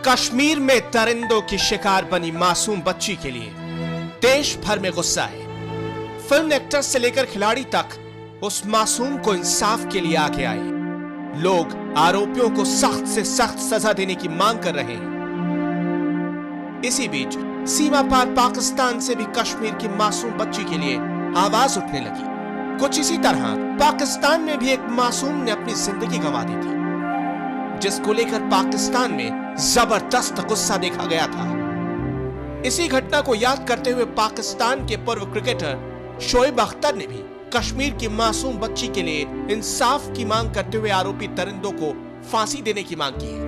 कश्मीर में दरिंदों की शिकार बनी मासूम बच्ची के लिए देश भर में गुस्सा है। फिल्म एक्टर से लेकर खिलाड़ी तक उस मासूम को इंसाफ के लिए आगे आए। लोग आरोपियों को सख्त से सख्त सजा देने की मांग कर रहे हैं। इसी बीच सीमा पार पाकिस्तान से भी कश्मीर की मासूम बच्ची के लिए आवाज उठने लगी। कुछ इसी तरह पाकिस्तान में भी एक मासूम ने अपनी जिंदगी गंवा दी थी, जिसको लेकर पाकिस्तान में जबरदस्त गुस्सा देखा गया था। इसी घटना को याद करते हुए पाकिस्तान के पूर्व क्रिकेटर शोएब अख्तर ने भी कश्मीर की मासूम बच्ची के लिए इंसाफ की मांग करते हुए आरोपी दरिंदों को फांसी देने की मांग की है।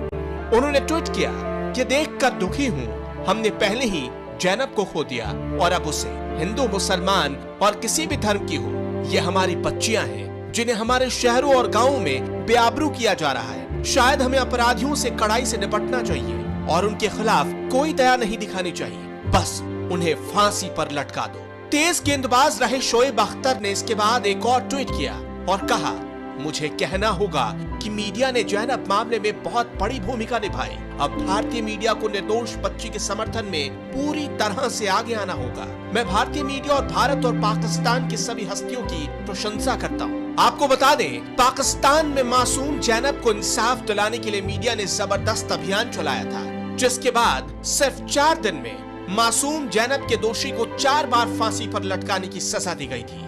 उन्होंने ट्वीट किया कि देखकर दुखी हूं, हमने पहले ही जैनब को खो दिया और अब उसे, हिंदू मुसलमान और किसी भी धर्म की हो, ये हमारी बच्चियां हैं जिन्हें हमारे शहरों और गांवों में बेआबरू किया जा रहा है। शायद हमें अपराधियों से कड़ाई से निपटना चाहिए और उनके खिलाफ कोई दया नहीं दिखानी चाहिए, बस उन्हें फांसी पर लटका दो। तेज गेंदबाज रहे शोएब अख्तर ने इसके बाद एक और ट्वीट किया और कहा, मुझे कहना होगा कि मीडिया ने जैनब मामले में बहुत बड़ी भूमिका निभाई। अब भारतीय मीडिया को निर्दोष बच्ची के समर्थन में पूरी तरह से आगे आना होगा। मैं भारतीय मीडिया और भारत और पाकिस्तान की सभी हस्तियों की प्रशंसा करता हूँ। आपको बता दें, पाकिस्तान में मासूम जैनब को इंसाफ दिलाने के लिए मीडिया ने जबरदस्त अभियान चलाया था, जिसके बाद सिर्फ 4 दिन में मासूम जैनब के दोषी को 4 बार फांसी पर लटकाने की सजा दी गई थी।